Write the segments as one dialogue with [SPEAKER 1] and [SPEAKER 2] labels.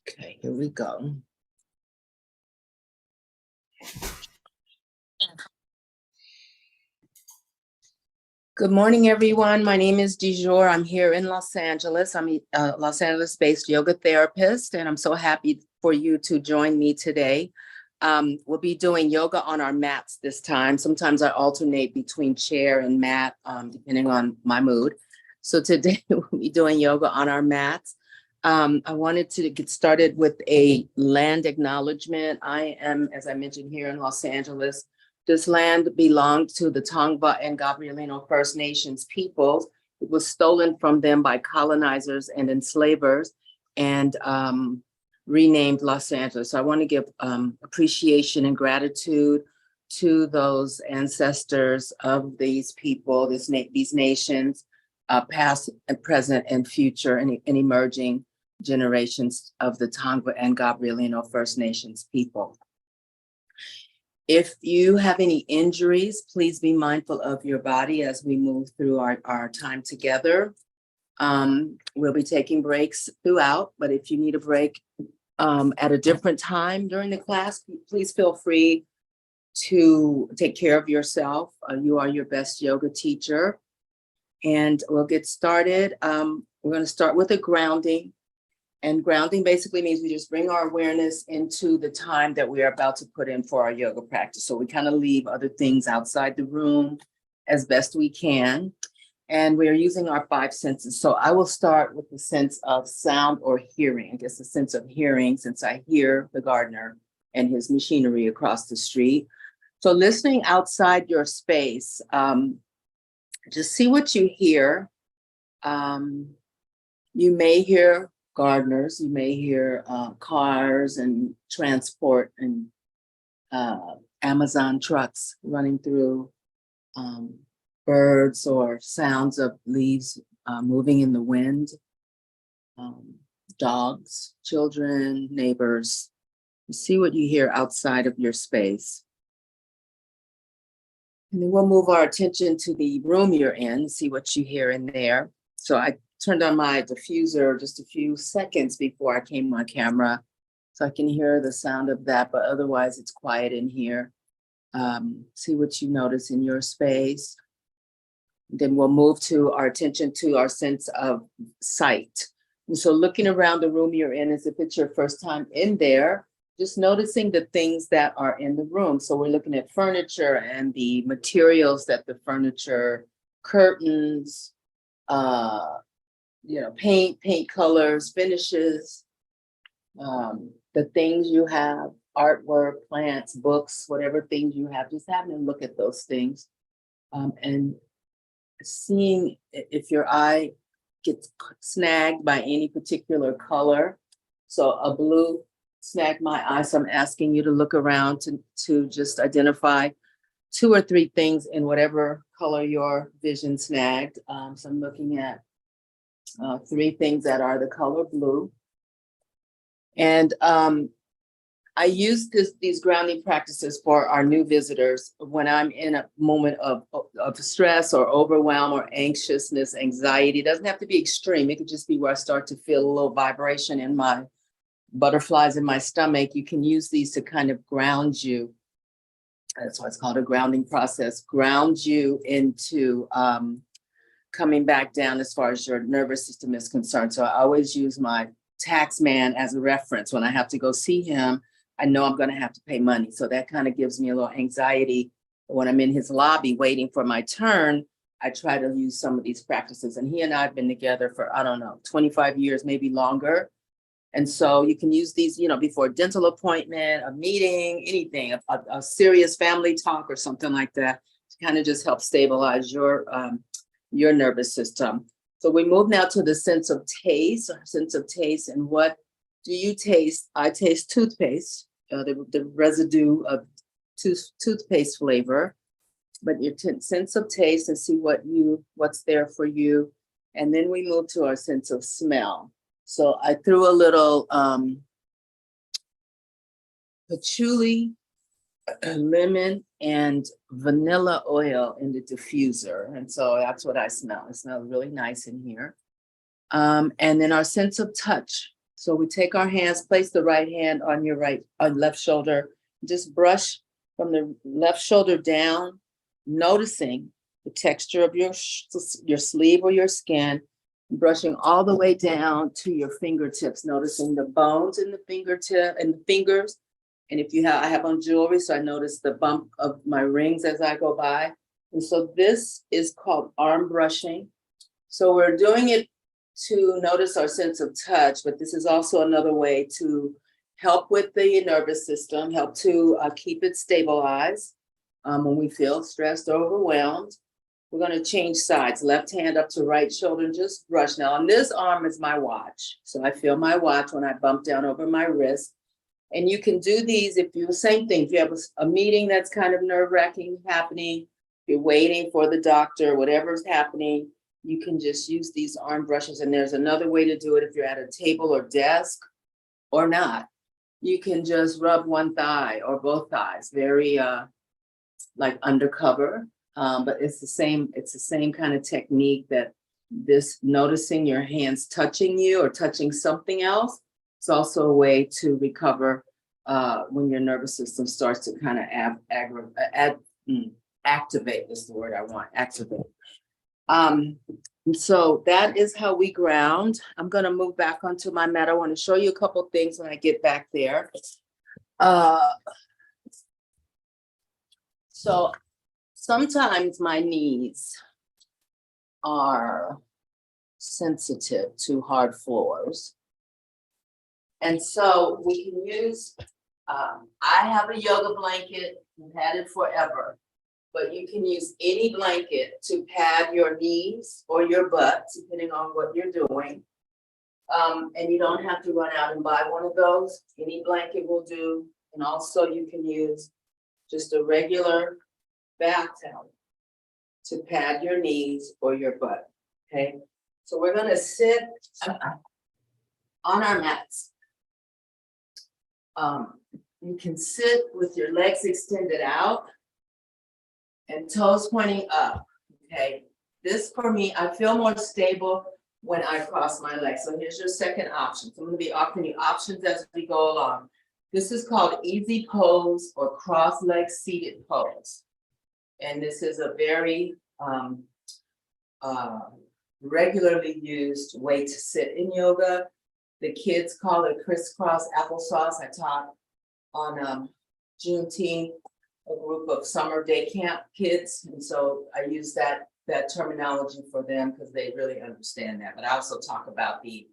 [SPEAKER 1] Okay, here we go. Good morning, everyone. My name is DeJur. I'm here in Los Angeles. I'm a Los Angeles-based yoga therapist, and I'm so happy for you to join me today. We'll be doing yoga on our mats this time. Sometimes I alternate between chair and mat, depending on my mood. So today we'll be doing yoga on our mats. I wanted to get started with a land acknowledgement. I am, as I mentioned, here in Los Angeles. This land belonged to the Tongva and Gabrielino First Nations peoples. It was stolen from them by colonizers and enslavers and renamed Los Angeles. So I want to give appreciation and gratitude to those ancestors of these people, these nations, past and present and future, and emerging generations of the Tongva and Gabrielino First Nations people. If you have any injuries, please be mindful of your body as we move through our time together. We'll be taking breaks throughout, but if you need a break at a different time during the class, please feel free to take care of yourself. You are your best yoga teacher. And we'll get started. We're going to start with a grounding. And grounding basically means we just bring our awareness into the time that we are about to put in for our yoga practice. So we kind of leave other things outside the room as best we can. And we are using our 5 senses. So I will start with the sense of sound or hearing. I guess the sense of hearing, since I hear the gardener and his machinery across the street. So listening outside your space, just see what you hear. You may hear gardeners, you may hear cars and transport and Amazon trucks running through, birds or sounds of leaves moving in the wind, dogs, children, neighbors. See what you hear outside of your space. And then we'll move our attention to the room you're in, see what you hear in there. So I turned on my diffuser just a few seconds before I came on camera, so I can hear the sound of that, but otherwise it's quiet in here. See what you notice in your space. Then we'll move to our attention to our sense of sight. And so looking around the room you're in as if it's your first time in there, just noticing the things that are in the room. So we're looking at furniture and the materials that the furniture, curtains, paint colors, finishes, the things you have, artwork, plants, books, whatever things you have, just having a look at those things and seeing if your eye gets snagged by any particular color. So a blue snagged my eye, so I'm asking you to look around to just identify 2 or 3 things in whatever color your vision snagged. So I'm looking at 3 things that are the color blue. And I use these grounding practices for our new visitors when I'm in a moment of stress or overwhelm or anxiousness, anxiety. It doesn't have to be extreme. It could just be where I start to feel a little vibration in my butterflies in my stomach. You can use these to kind of ground you. That's why it's called a grounding process. Ground you into coming back down as far as your nervous system is concerned. So I always use my tax man as a reference. When I have to go see him, I know I'm going to have to pay money. So that kind of gives me a little anxiety. When I'm in his lobby waiting for my turn, I try to use some of these practices. And he and I have been together for, 25 years, maybe longer. And so you can use these, before a dental appointment, a meeting, anything, a serious family talk or something like that, to kind of just help stabilize your nervous system. So we move now to the sense of taste, and what do you taste? I taste toothpaste, the residue of toothpaste flavor, but your sense of taste and see what's there for you. And then we move to our sense of smell. So I threw a little patchouli, lemon, and vanilla oil in the diffuser. And so that's what I smell. It smells really nice in here. And then our sense of touch. So we take our hands, place the right hand on your left shoulder, just brush from the left shoulder down, noticing the texture of your sleeve or your skin, brushing all the way down to your fingertips, noticing the bones in the fingertip and the fingers. And if you have, I have on jewelry, so I notice the bump of my rings as I go by. And so this is called arm brushing. So we're doing it to notice our sense of touch, but this is also another way to help with the nervous system, help to keep it stabilized when we feel stressed or overwhelmed. We're going to change sides, left hand up to right shoulder, and just brush. Now on this arm is my watch. So I feel my watch when I bump down over my wrist. And you can do these if you, same thing, if you have a meeting that's kind of nerve-wracking happening, you're waiting for the doctor, whatever's happening, you can just use these arm brushes. And there's another way to do it if you're at a table or desk or not. You can just rub one thigh or both thighs, very like undercover, but it's the same kind of technique that this noticing your hands touching you or touching something else. It's also a way to recover when your nervous system starts to kind of activate is the word I want, activate. So that is how we ground. I'm going to move back onto my mat. I want to show you a couple of things when I get back there. So sometimes my knees are sensitive to hard floors. And so we can use, I have a yoga blanket, I've had it forever, but you can use any blanket to pad your knees or your butt, depending on what you're doing. And you don't have to run out and buy one of those. Any blanket will do. And also you can use just a regular bath towel to pad your knees or your butt, okay? So we're gonna sit on our mats. You can sit with your legs extended out and toes pointing up, okay? This for me, I feel more stable when I cross my legs. So here's your second option. So I'm gonna be offering you options as we go along. This is called easy pose or cross leg seated pose. And this is a very regularly used way to sit in yoga. The kids call it crisscross applesauce. I taught on Juneteenth, a group of summer day camp kids. And so I use that terminology for them because they really understand that. But I also talk about the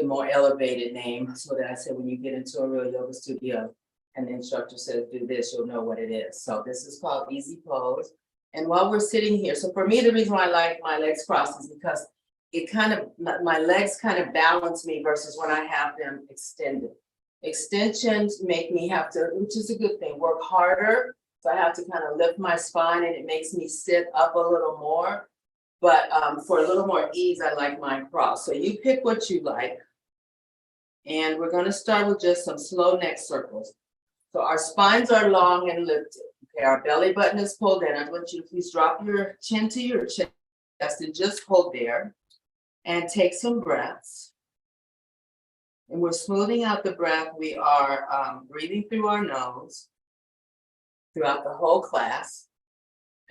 [SPEAKER 1] more elevated name so that I say when you get into a real yoga studio and the instructor says do this, you'll know what it is. So this is called easy pose. And while we're sitting here, so for me, the reason why I like my legs crossed is because it kind of, my legs kind of balance me versus when I have them extended. Extensions make me have to, which is a good thing, work harder. So I have to kind of lift my spine and it makes me sit up a little more. But for a little more ease, I like mine crossed. So you pick what you like. And we're going to start with just some slow neck circles. So our spines are long and lifted. Okay, our belly button is pulled in. I want you to please drop your chin to your chest and just hold there and take some breaths. And we're smoothing out the breath. We are breathing through our nose throughout the whole class.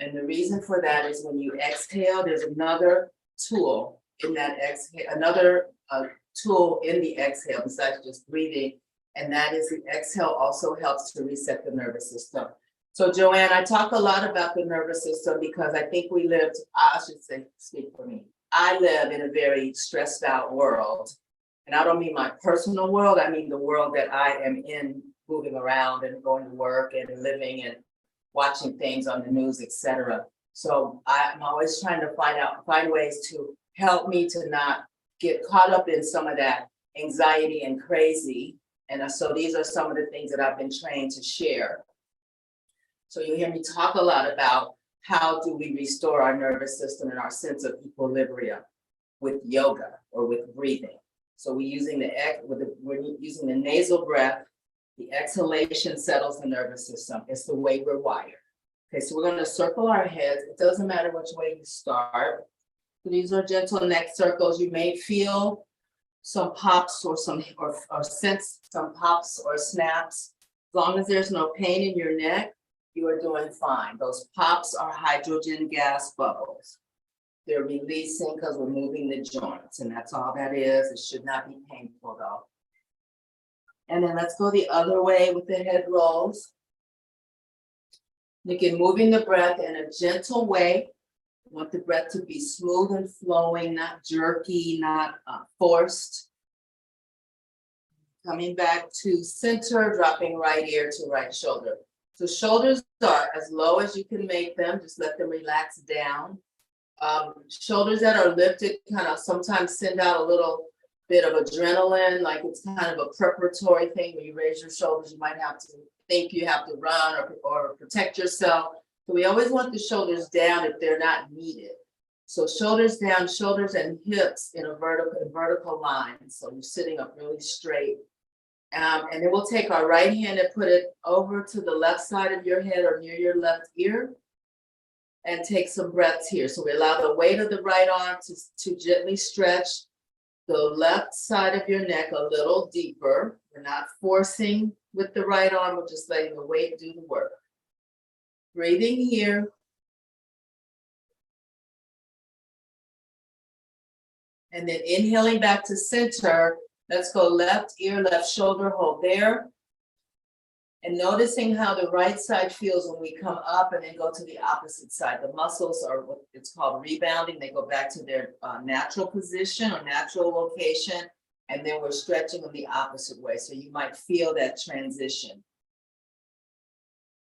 [SPEAKER 1] And the reason for that is when you exhale, there's another tool in that exhale, another tool in the exhale besides just breathing. And that is the exhale also helps to reset the nervous system. So Joanne, I talk a lot about the nervous system because I think we lived, I should say, speak for me. I live in a very stressed out world. And I don't mean my personal world, I mean the world that I am in, moving around and going to work and living and watching things on the news, etc. So I'm always trying to find ways to help me to not get caught up in some of that anxiety and crazy. And so these are some of the things that I've been trained to share. So you hear me talk a lot about how do we restore our nervous system and our sense of equilibrium with yoga or with breathing. So we're using the nasal breath. The exhalation settles the nervous system. It's the way we're wired. Okay, so we're going to circle our heads. It doesn't matter which way you start. So these are gentle neck circles. You may feel some pops or sense some pops or snaps. As long as there's no pain in your neck, you are doing fine. Those pops are hydrogen gas bubbles. They're releasing because we're moving the joints, and that's all that is. It should not be painful though. And then let's go the other way with the head rolls. Again, moving the breath in a gentle way. You want the breath to be smooth and flowing, not jerky, not forced. Coming back to center, dropping right ear to right shoulder. So shoulders are as low as you can make them. Just let them relax down. Shoulders that are lifted kind of sometimes send out a little bit of adrenaline, like it's kind of a preparatory thing. When you raise your shoulders, you might have to think you have to run or protect yourself. So we always want the shoulders down if they're not needed. So shoulders down, shoulders and hips in a vertical line. So you're sitting up really straight. And then we'll take our right hand and put it over to the left side of your head or near your left ear. And take some breaths here. So we allow the weight of the right arm to gently stretch the left side of your neck a little deeper. We're not forcing with the right arm, we're just letting the weight do the work. Breathing here. And then inhaling back to center. Let's go left ear, left shoulder, hold there. And noticing how the right side feels when we come up and then go to the opposite side. The muscles are what it's called rebounding. They go back to their natural position or natural location. And then we're stretching them the opposite way. So you might feel that transition.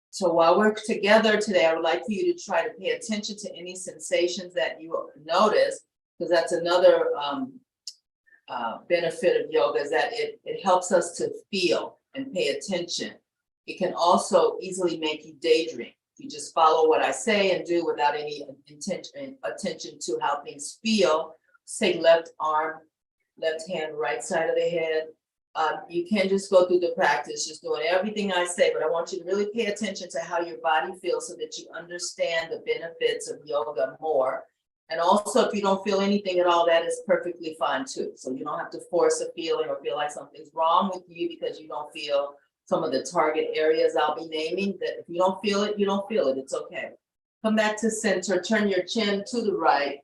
[SPEAKER 1] So while we're together today, I would like for you to try to pay attention to any sensations that you notice, because that's another benefit of yoga, is that it helps us to feel and pay attention. It can also easily make you daydream. You just follow what I say and do without any attention to how things feel. Say left arm, left hand, right side of the head. You can just go through the practice, just doing everything I say, but I want you to really pay attention to how your body feels so that you understand the benefits of yoga more. And also, if you don't feel anything at all, that is perfectly fine too. So you don't have to force a feeling or feel like something's wrong with you because you don't feel some of the target areas I'll be naming. That if you don't feel it, you don't feel it. It's okay. Come back to center, turn your chin to the right,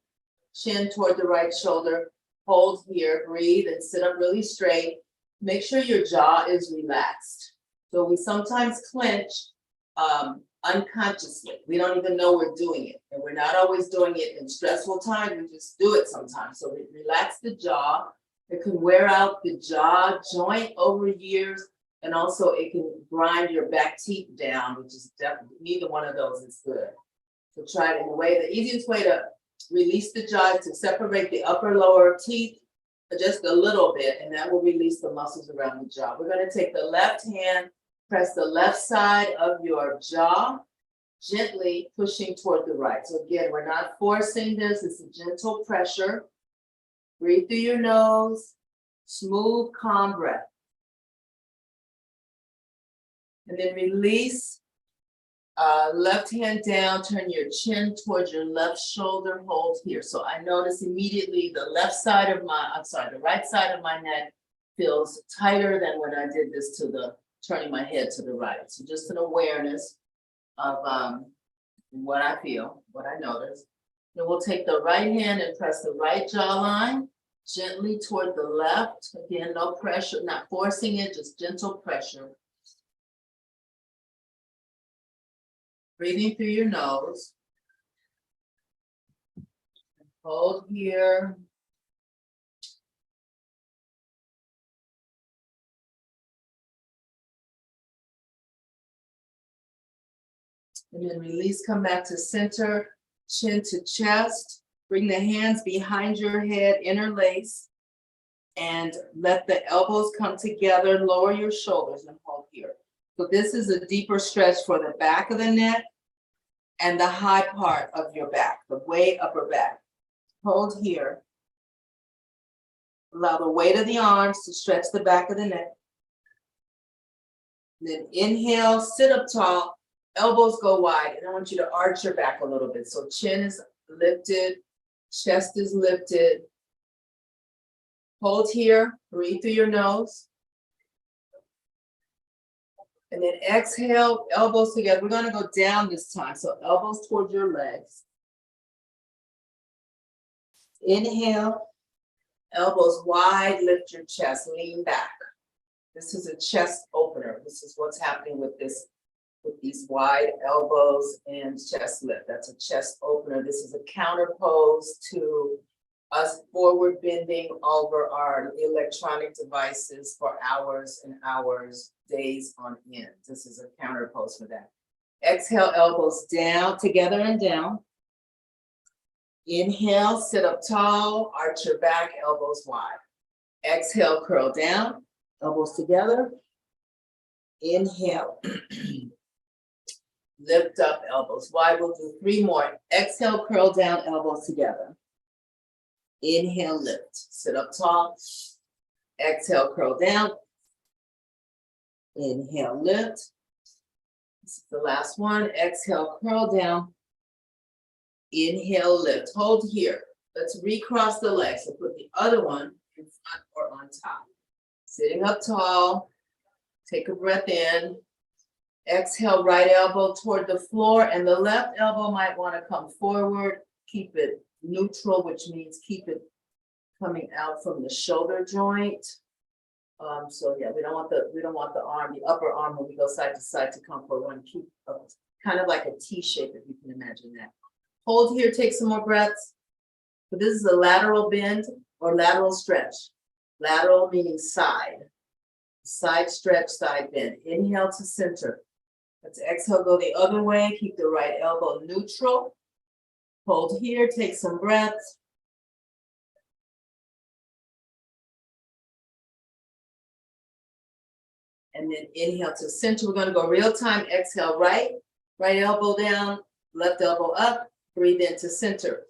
[SPEAKER 1] chin toward the right shoulder, hold here, breathe and sit up really straight. Make sure your jaw is relaxed. So we sometimes clench unconsciously. We don't even know we're doing it. And we're not always doing it in stressful times. We just do it sometimes. So relax the jaw. It can wear out the jaw joint over years. And also it can grind your back teeth down, which is definitely, neither one of those is good. So try it in a way, the easiest way to release the jaw is to separate the upper lower teeth just a little bit, and that will release the muscles around the jaw. We're gonna take the left hand, press the left side of your jaw, gently pushing toward the right. So again, we're not forcing this, it's a gentle pressure. Breathe through your nose, smooth, calm breath. And then release, left hand down, turn your chin towards your left shoulder, hold here. So I notice immediately the right side of my neck feels tighter than when I did this to the, turning my head to the right. So just an awareness of what I feel, what I notice. Then we'll take the right hand and press the right jawline gently toward the left. Again, no pressure, not forcing it, just gentle pressure. Breathing through your nose. Hold here. And then release, come back to center, chin to chest. Bring the hands behind your head, interlace. And let the elbows come together, lower your shoulders and hold here. So this is a deeper stretch for the back of the neck and the high part of your back, the way upper back. Hold here. Allow the weight of the arms to stretch the back of the neck. Then inhale, sit up tall, elbows go wide, and I want you to arch your back a little bit. So chin is lifted, chest is lifted. Hold here, breathe through your nose. And then exhale, elbows together. We're gonna go down this time. So elbows towards your legs. Inhale, elbows wide, lift your chest, lean back. This is a chest opener. This is what's happening with these wide elbows and chest lift. That's a chest opener. This is a counter pose to us forward bending over our electronic devices for hours and hours, days on end. This is a counter pose for that. Exhale, elbows down, together and down. Inhale, sit up tall, arch your back, elbows wide. Exhale, curl down, elbows together. Inhale, lift up, elbows wide. We'll do 3 more. Exhale, curl down, elbows together. Inhale, lift, sit up tall. Exhale, curl down. Inhale, lift. This is the last one. Exhale, curl down. Inhale, lift. Hold here. Let's recross the legs. So put the other one in front or on top. Sitting up tall. Take a breath in. Exhale, right elbow toward the floor, and the left elbow might want to come forward. Keep it neutral, which means keep it coming out from the shoulder joint. So yeah, we don't want the arm, the upper arm when we go side to side to come forward. We want to keep kind of like a T shape, if you can imagine that. Hold here, take some more breaths. So this is a lateral bend or lateral stretch. Lateral meaning side. Side stretch, side bend. Inhale to center. Let's exhale, go the other way. Keep the right elbow neutral. Hold here, take some breaths. And then inhale to center. We're gonna go real time. Exhale, right elbow down, left elbow up. Breathe into center.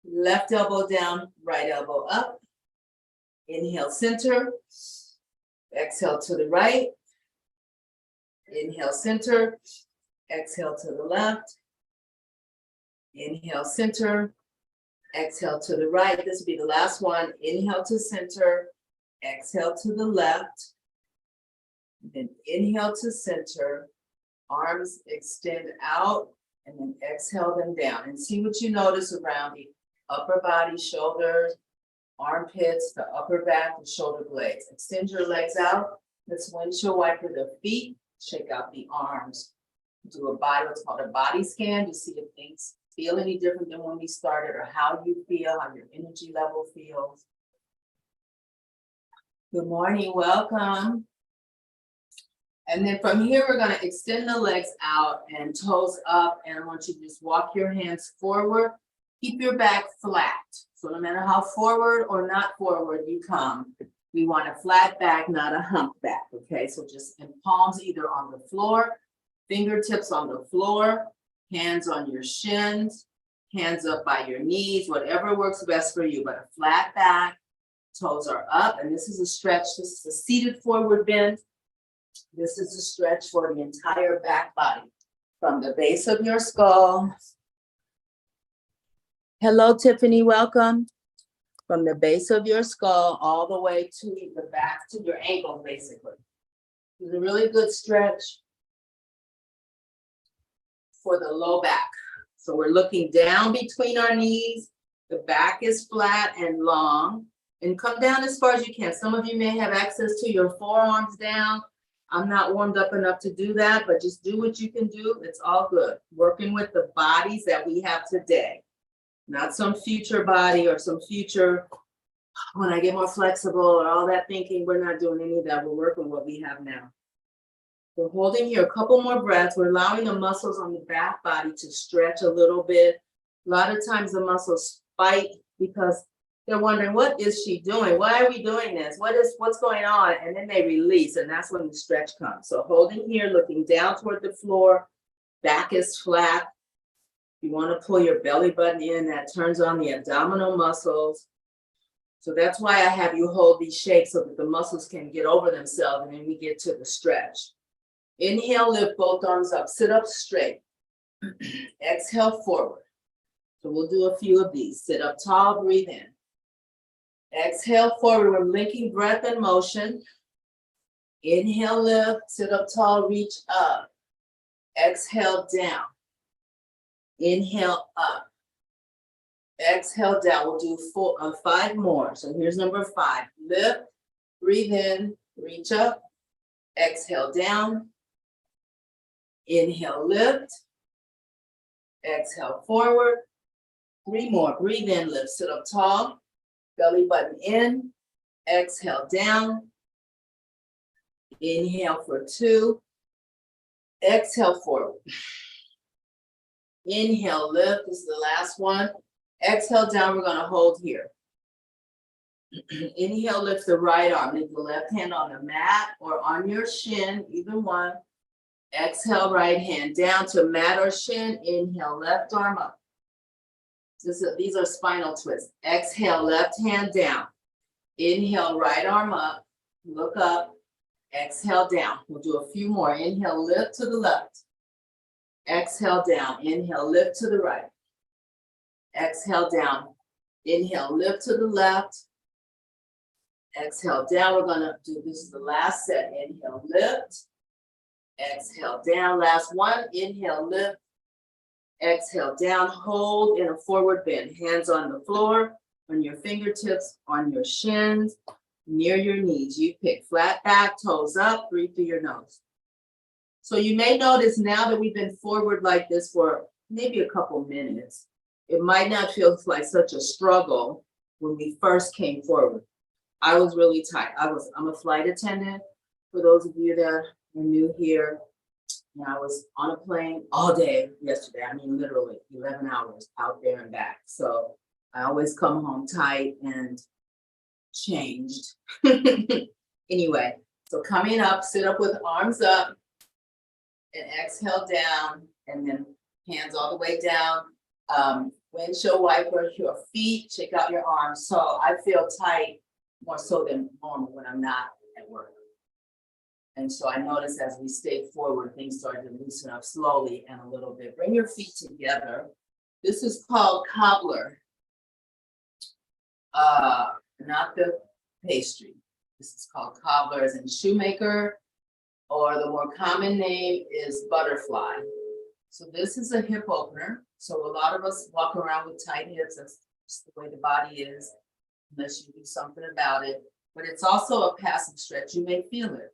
[SPEAKER 1] Left elbow down, right elbow up. Inhale, center. Exhale to the right. Inhale, center. Exhale to the left. Inhale, center. Exhale to the right. This will be the last one. Inhale to center. Exhale to the left. Then inhale to center. Arms extend out. And then exhale them down. And see what you notice around the upper body, shoulders, armpits, the upper back, the shoulder blades. Extend your legs out. Let's windshield wiper the feet. Shake out the arms. Do a body, what's called a body scan to see if things feel any different than when we started, or how you feel, how your energy level feels. Good morning, welcome. And then from here, we're gonna extend the legs out and toes up, and I want you to just walk your hands forward. Keep your back flat. So no matter how forward or not forward you come, we want a flat back, not a hump back, okay? So just in palms either on the floor, fingertips on the floor, hands on your shins, hands up by your knees, whatever works best for you, but a flat back, toes are up, and this is a stretch. This is a seated forward bend. This is a stretch for the entire back body, from the base of your skull. Hello, Tiffany, welcome. From the base of your skull all the way to the back, to your ankle, basically. It's a really good stretch for the low back. So we're looking down between our knees. The back is flat and long. And come down as far as you can. Some of you may have access to your forearms down. I'm not warmed up enough to do that, but just do what you can do. It's all good. Working with the bodies that we have today. Not some future body or some future, when I get more flexible or all that thinking. We're not doing any of that. We're working what we have now. We're holding here a couple more breaths. We're allowing the muscles on the back body to stretch a little bit. A lot of times the muscles fight because they're wondering, what is she doing? Why are we doing this? What's going on? And then they release, and that's when the stretch comes. So holding here, looking down toward the floor, back is flat. You want to pull your belly button in. That turns on the abdominal muscles. So that's why I have you hold these shapes, so that the muscles can get over themselves, and then we get to the stretch. Inhale, lift both arms up, sit up straight. Exhale, forward. So we'll do a few of these. Sit up tall, breathe in. Exhale forward. We're linking breath and motion. Inhale, lift, sit up tall, reach up. Exhale down. Inhale up. Exhale down. We'll do 5 more. So here's number 5. Lift, breathe in, reach up. Exhale down. Inhale, lift. Exhale forward. 3 more. Breathe in, lift, sit up tall. Belly button in. Exhale down. Inhale for 2. Exhale forward. Inhale, lift. This is the last one. Exhale down. We're going to hold here. Inhale, lift the right arm. Leave the left hand on the mat or on your shin, either one. Exhale, right hand down to mat or shin. Inhale, left arm up. These are spinal twists. Exhale, left hand down. Inhale, right arm up. Look up. Exhale down. We'll do a few more. Inhale, lift to the left. Exhale down. Inhale, lift to the right. Exhale down. Inhale, lift to the left. Exhale down. We're going to do this is the last set. Inhale, lift. Exhale down. Last one. Inhale, lift. Exhale down. Hold in a forward bend. Hands on the floor, on your fingertips, on your shins, near your knees. You pick. Flat back, toes up, breathe through your nose. So you may notice now that we've been forward like this for maybe a couple minutes, it might not feel like such a struggle when we first came forward. I was really tight. I'm a flight attendant. For those of you that are new here, and I was on a plane all day yesterday. I mean, literally 11 hours out there and back. So I always come home tight and changed. Anyway, so coming up, sit up with arms up and exhale down, and then hands all the way down. Windshield wiper your feet, check out your arms. So I feel tight more so than normal when I'm not at work. And so I notice as we stay forward, things start to loosen up slowly and a little bit. Bring your feet together. This is called cobbler, not the pastry. This is called cobbler as in shoemaker, or the more common name is butterfly. So this is a hip opener. So a lot of us walk around with tight hips. That's just the way the body is, unless you do something about it. But it's also a passive stretch. You may feel it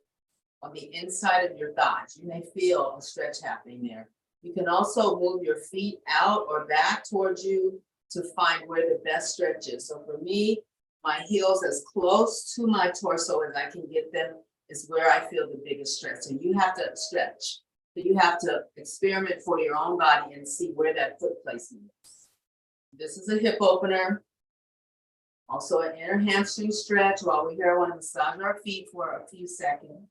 [SPEAKER 1] on the inside of your thighs. You may feel a stretch happening there. You can also move your feet out or back towards you to find where the best stretch is. So for me, my heels as close to my torso as I can get them is where I feel the biggest stretch. So you have to stretch. So you have to experiment for your own body and see where that foot placement is. This is a hip opener. Also an inner hamstring stretch. While we're here, I want to massage our feet for a few seconds.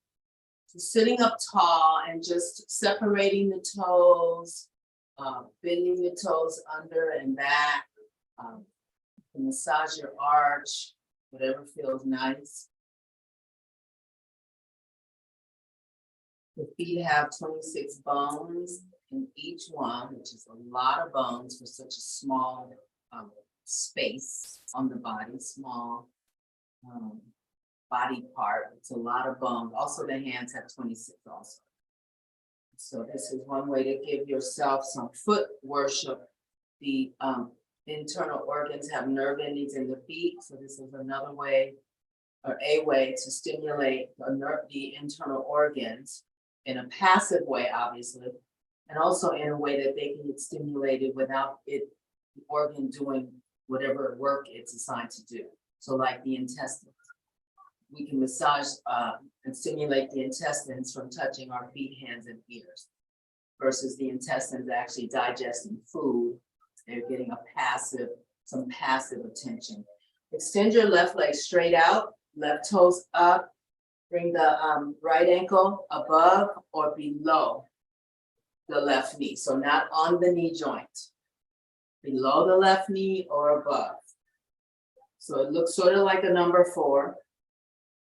[SPEAKER 1] So sitting up tall and just separating the toes, bending the toes under and back. Massage your arch, whatever feels nice. The feet have 26 bones in each one, which is a lot of bones for such a small space on the body, small body part. It's a lot of bones. Also, the hands have 26 also. So this is one way to give yourself some foot worship. The internal organs have nerve endings in the feet. So this is another way or a way to stimulate the internal organs in a passive way, obviously, and also in a way that they can get stimulated without the organ doing whatever work it's assigned to do. So like the intestines. We can massage and stimulate the intestines from touching our feet, hands, and ears, versus the intestines actually digesting food. They're getting some passive attention. Extend your left leg straight out, left toes up. Bring the right ankle above or below the left knee. So not on the knee joint, below the left knee or above. So it looks sort of like a number 4.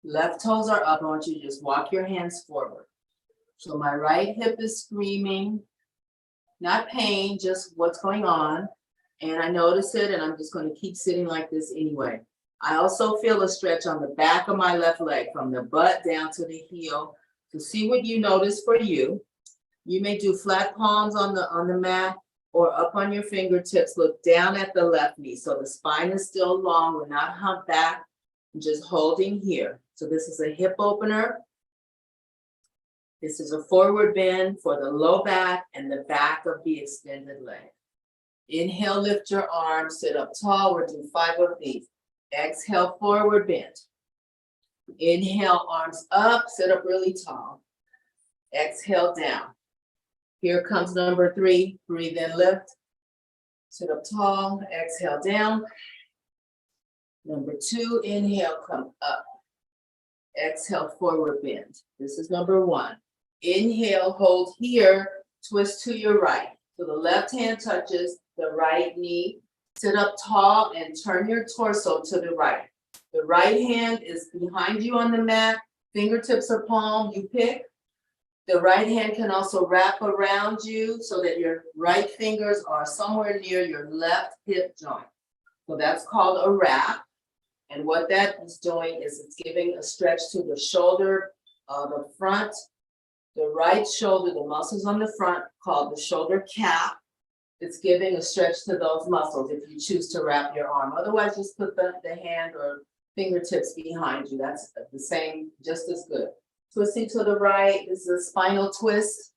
[SPEAKER 1] Left toes are up. I want you to just walk your hands forward. So my right hip is screaming, not pain, just what's going on. And I notice it, and I'm just going to keep sitting like this anyway. I also feel a stretch on the back of my left leg from the butt down to the heel. To see what you notice for you. You may do flat palms on the mat or up on your fingertips. Look down at the left knee. So the spine is still long. We're not humped back. I'm just holding here. So this is a hip opener. This is a forward bend for the low back and the back of the extended leg. Inhale, lift your arms, sit up tall. We'll do 5 of these. Exhale, forward bend. Inhale, arms up, sit up really tall. Exhale, down. Here comes number 3. Breathe in, lift. Sit up tall, exhale, down. Number 2, inhale, come up. Exhale, forward bend. This is number 1. Inhale, hold here, twist to your right. So the left hand touches the right knee. Sit up tall and turn your torso to the right. The right hand is behind you on the mat. Fingertips or palm, you pick. The right hand can also wrap around you so that your right fingers are somewhere near your left hip joint. So that's called a wrap. And what that is doing is it's giving a stretch to the shoulder, the front, the right shoulder, the muscles on the front called the shoulder cap. It's giving a stretch to those muscles if you choose to wrap your arm. Otherwise, just put the hand or fingertips behind you. That's the same, just as good. Twisting to the right, this is a spinal twist.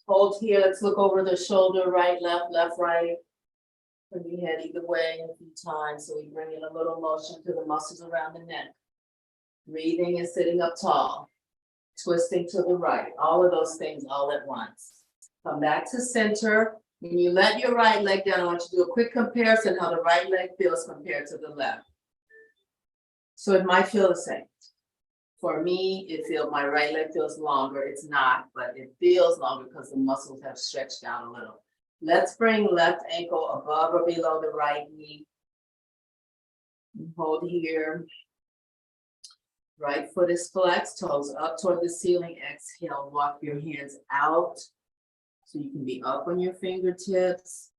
[SPEAKER 1] Hold here, let's look over the shoulder, right, left, right. Turn your head either way a few times, so we bring in a little motion to the muscles around the neck. Breathing and sitting up tall. Twisting to the right, all of those things all at once. Come back to center. When you let your right leg down, I want you to do a quick comparison how the right leg feels compared to the left. So it might feel the same. For me, my right leg feels longer. It's not, but it feels longer because the muscles have stretched out a little. Let's bring left ankle above or below the right knee. Hold here. Right foot is flexed, toes up toward the ceiling. Exhale, walk your hands out. So you can be up on your fingertips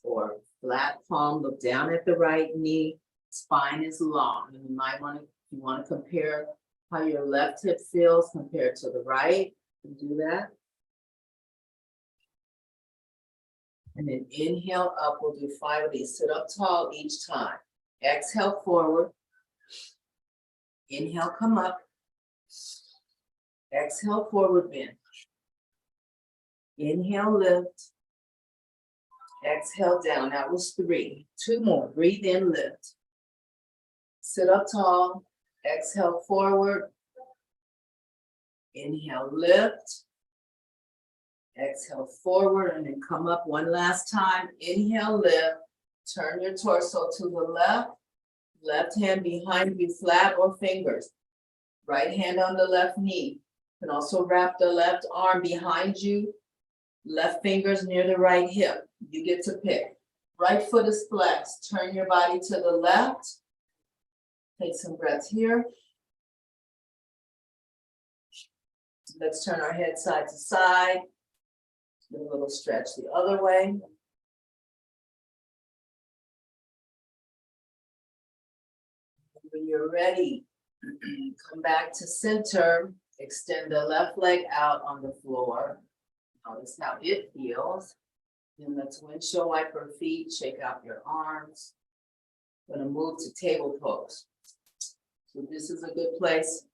[SPEAKER 1] or flat palm, look down at the right knee. Spine is long. And you might want to, if you want to compare how your left hip feels compared to the right, you can do that. And then inhale up, we'll do 5 of these. Sit up tall each time. Exhale forward. Inhale, come up. Exhale, forward bend. Inhale, lift. Exhale, down. That was 3. 2 more. Breathe in, lift. Sit up tall. Exhale, forward. Inhale, lift. Exhale, forward, and then come up one last time. Inhale, lift. Turn your torso to the left. Left hand behind you, flat or fingers. Right hand on the left knee. You can also wrap the left arm behind you. Left fingers near the right hip. You get to pick. Right foot is flexed. Turn your body to the left. Take some breaths here. Let's turn our head side to side. Do a little stretch the other way. When you're ready, come back to center. Extend the left leg out on the floor. Notice how it feels. Then let's windshield wiper feet, shake out your arms. I'm gonna move to table pose. So this is a good place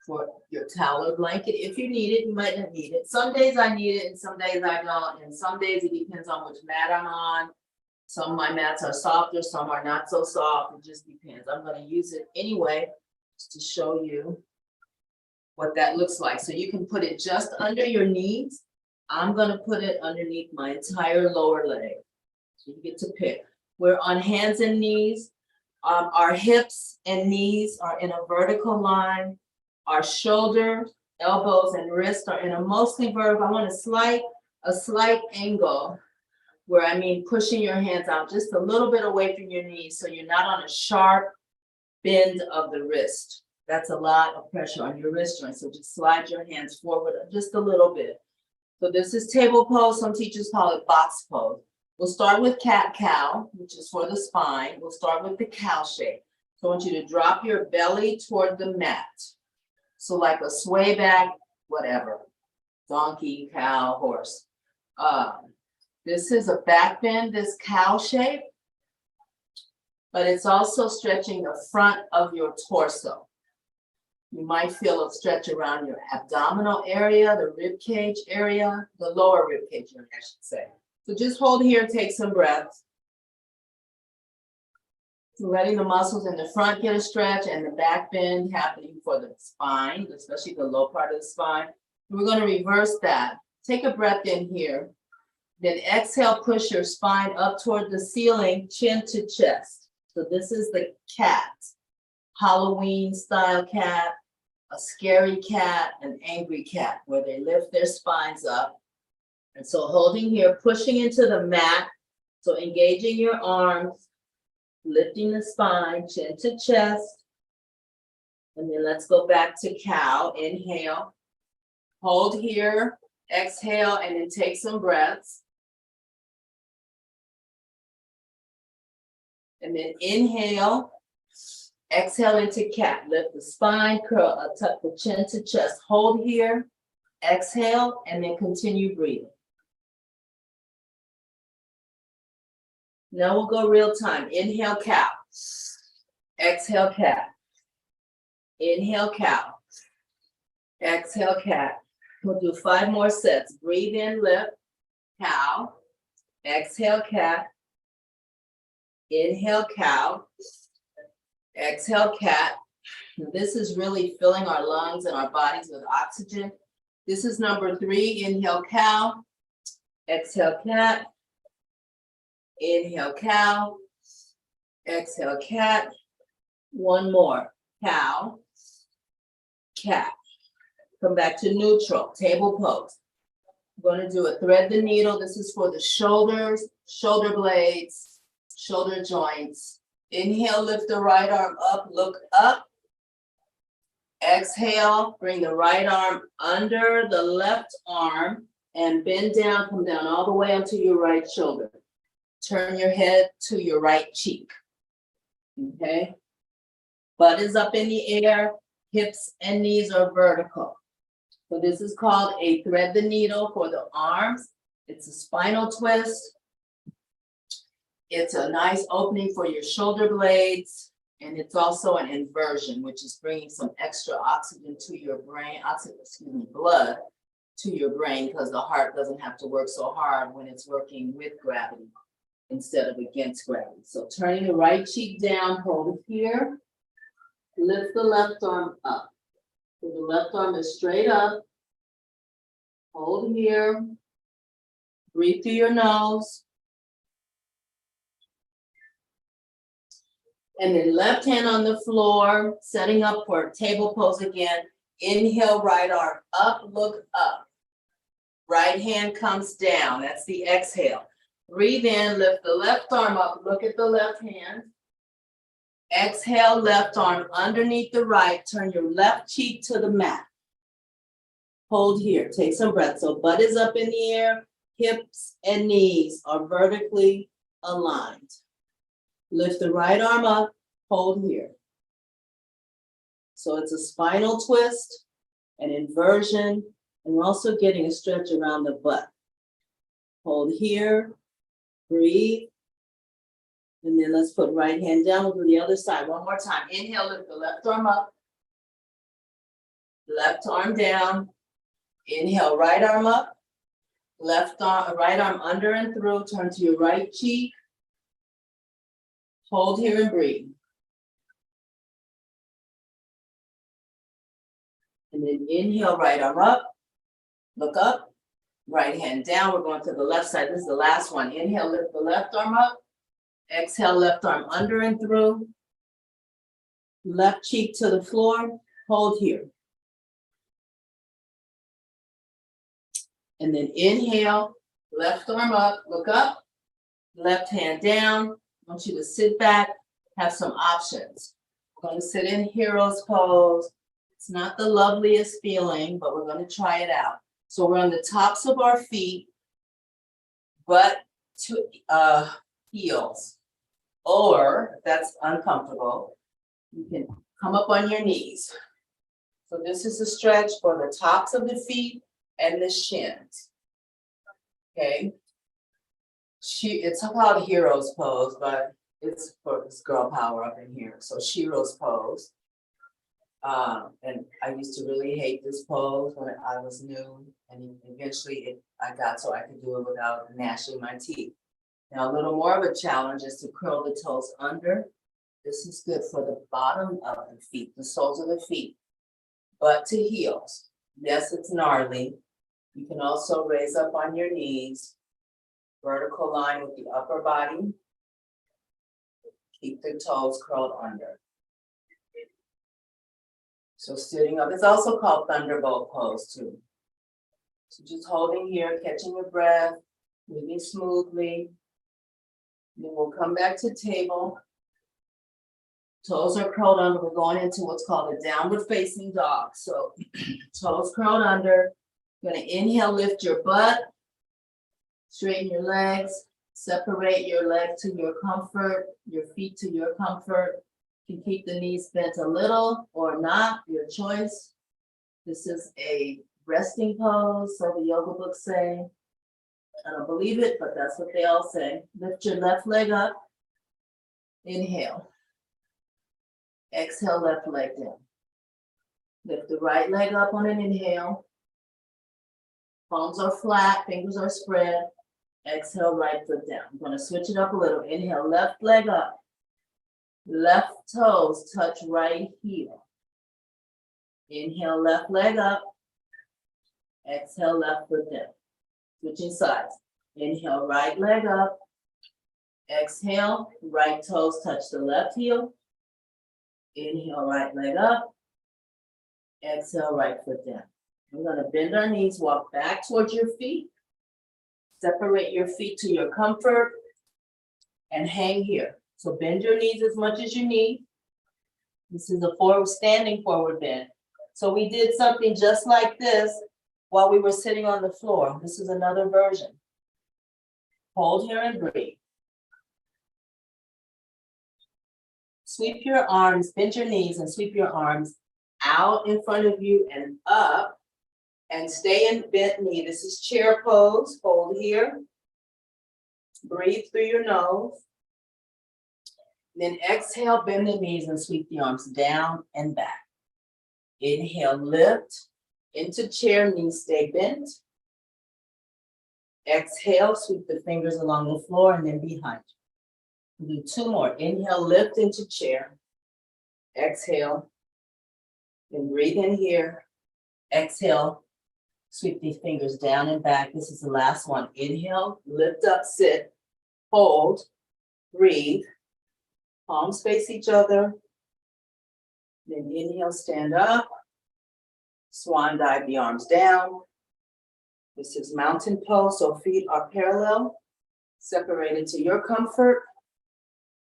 [SPEAKER 1] for your towel or blanket. If you need it, you might not need it. Some days I need it and some days I don't. And some days it depends on which mat I'm on. Some of my mats are softer, some are not so soft. It just depends. I'm gonna use it anyway, just to show you what that looks like. So you can put it just under your knees. I'm gonna put it underneath my entire lower leg. So you get to pick. We're on hands and knees. Our hips and knees are in a vertical line. Our shoulders, elbows, and wrists are in a mostly vertical. I want a slight angle where pushing your hands out just a little bit away from your knees so you're not on a sharp bend of the wrist. That's a lot of pressure on your wrist joint. So just slide your hands forward just a little bit. So this is table pose. Some teachers call it box pose. We'll start with cat-cow, which is for the spine. We'll start with the cow shape. So I want you to drop your belly toward the mat. So like a sway back, whatever, donkey, cow, horse. This is a back bend, this cow shape, but it's also stretching the front of your torso. You might feel a stretch around your abdominal area, the rib cage area, the lower rib cage area, I should say. So just hold here, take some breaths. So letting the muscles in the front get a stretch and the back bend happening for the spine, especially the low part of the spine. And we're going to reverse that. Take a breath in here. Then exhale, push your spine up toward the ceiling, chin to chest. So this is the cat, Halloween style cat, a scary cat, an angry cat, where they lift their spines up. And so holding here, pushing into the mat. So engaging your arms, lifting the spine, chin to chest. And then let's go back to cow. Inhale, hold here, exhale, and then take some breaths. And then inhale, exhale into cat. Lift the spine, curl, tuck the chin to chest. Hold here, exhale, and then continue breathing. Now we'll go real time. Inhale, cow. Exhale, cat. Inhale, cow. Exhale, cat. We'll do 5 more sets. Breathe in, lift, cow. Exhale, cat. Inhale, cow. Exhale, cat. This is really filling our lungs and our bodies with oxygen. This is number 3. Inhale, cow. Exhale, cat. Inhale, cow. Exhale, cat. 1 more. Cow. Cat. Come back to neutral, table pose. I'm going to do a thread the needle. This is for the shoulders, shoulder blades, shoulder joints. Inhale, lift the right arm up, look up. Exhale, bring the right arm under the left arm and bend down, come down all the way onto your right shoulder. Turn your head to your right cheek, okay? Butt is up in the air, hips and knees are vertical. So this is called a thread the needle for the arms. It's a spinal twist. It's a nice opening for your shoulder blades. And it's also an inversion, which is bringing some extra oxygen to your brain, blood to your brain, because the heart doesn't have to work so hard when it's working with gravity instead of against gravity. So turning the right cheek down, hold it here. Lift the left arm up. So the left arm is straight up. Hold here. Breathe through your nose. And then left hand on the floor, setting up for table pose again. Inhale, right arm up, look up. Right hand comes down, that's the exhale. Breathe in, lift the left arm up, look at the left hand. Exhale, left arm underneath the right, turn your left cheek to the mat. Hold here, take some breath. So butt is up in the air, hips and knees are vertically aligned. Lift the right arm up, hold here. So it's a spinal twist, an inversion, and we're also getting a stretch around the butt. Hold here, breathe, and then let's put right hand down. We'll do the other side one more time. Inhale, lift the left arm up, left arm down. Inhale, right arm up, left arm, right arm under and through, turn to your right cheek. Hold here and breathe. And then inhale, right arm up, look up, right hand down. We're going to the left side. This is the last one. Inhale, lift the left arm up. Exhale, left arm under and through. Left cheek to the floor. Hold here. And then inhale, left arm up, look up, left hand down. I want you to sit back, have some options. We're going to sit in hero's pose. It's not the loveliest feeling, but we're going to try it out. So we're on the tops of our feet, butt to heels. Or if that's uncomfortable, you can come up on your knees. So this is a stretch for the tops of the feet and the shins. Okay. It's called hero's pose, but it's for this girl power up in here. So Shiro's pose. And I used to really hate this pose when I was new, and eventually I got so I could do it without gnashing my teeth. Now, a little more of a challenge is to curl the toes under. This is good for the bottom of the feet, the soles of the feet, butt to heels. Yes, it's gnarly. You can also raise up on your knees, vertical line with the upper body. Keep the toes curled under. So sitting up, it's also called thunderbolt pose too. So just holding here, catching your breath, moving smoothly. Then we'll come back to table. Toes are curled under. We're going into what's called a downward facing dog. So toes curled under. You're gonna inhale, lift your butt, straighten your legs, separate your leg to your comfort, your feet to your comfort. You can keep the knees bent a little or not, your choice. This is a resting pose, so the yoga books say. I don't believe it, but that's what they all say. Lift your left leg up. Inhale. Exhale, left leg down. Lift the right leg up on an inhale. Palms are flat, fingers are spread. Exhale, right foot down. I'm gonna switch it up a little. Inhale, left leg up. Left toes touch right heel. Inhale, left leg up. Exhale, left foot down. Switching sides. Inhale, right leg up. Exhale, right toes touch the left heel. Inhale, right leg up. Exhale, right foot down. We're gonna bend our knees, walk back towards your feet. Separate your feet to your comfort and hang here. So bend your knees as much as you need. This is a standing forward bend. So we did something just like this while we were sitting on the floor. This is another version. Hold here and breathe. Sweep your arms, bend your knees and sweep your arms out in front of you and up. And stay in bent knee. This is chair pose. Hold here. Breathe through your nose. Then exhale, bend the knees and sweep the arms down and back. Inhale, lift into chair, knees stay bent. Exhale, sweep the fingers along the floor and then behind you. We'll do two more. Inhale, lift into chair. Exhale. Then breathe in here. Exhale. Sweep these fingers down and back. This is the last one. Inhale, lift up, sit, hold, breathe. Palms face each other. Then inhale, stand up. Swan dive the arms down. This is mountain pose, so feet are parallel, separated to your comfort.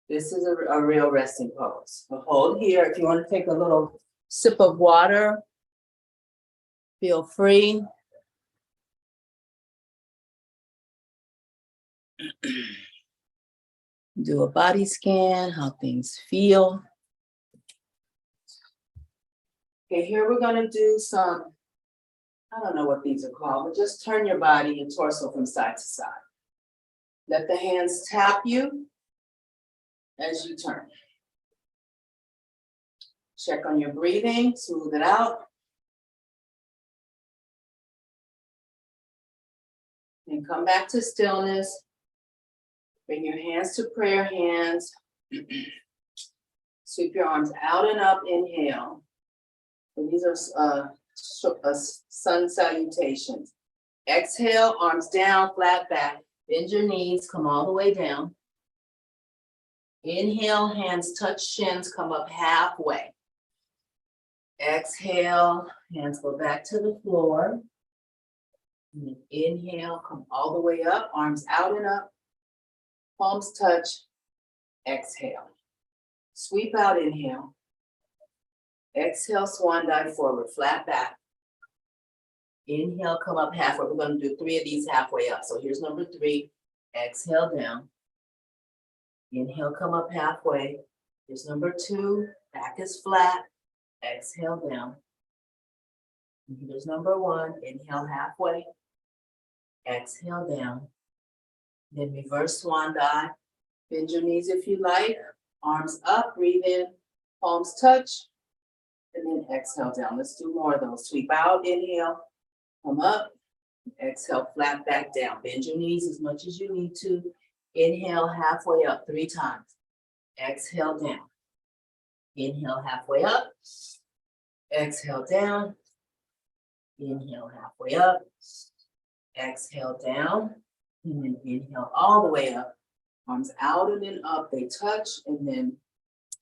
[SPEAKER 1] This is a real resting pose. So hold here. If you want to take a little sip of water, feel free. Do a body scan, how things feel. Okay, here we're gonna do some, I don't know what these are called, but just turn your body and torso from side to side. Let the hands tap you as you turn. Check on your breathing, smooth it out. Then come back to stillness. Bring your hands to prayer hands. Sweep your arms out and up, inhale. So these are sun salutations. Exhale, arms down, flat back. Bend your knees, come all the way down. Inhale, hands touch shins, come up halfway. Exhale, hands go back to the floor. And then inhale, come all the way up, arms out and up. Palms touch, exhale. Sweep out, inhale. Exhale, swan dive forward, flat back. Inhale, come up halfway. We're gonna do 3 of these halfway up. So here's number 3. Exhale down. Inhale, come up halfway. Here's number 2. Back is flat. Exhale down. And here's number 1. Inhale halfway. Exhale down. Then reverse swan dive. Bend your knees if you like. Arms up, breathe in, palms touch, and then exhale down. Let's do more of those. Sweep out, inhale, come up, exhale, flat back down. Bend your knees as much as you need to. Inhale, halfway up 3 times. Exhale down. Inhale, halfway up. Exhale down. Inhale, halfway up. Exhale down. And then inhale all the way up. Arms out and then up. They touch and then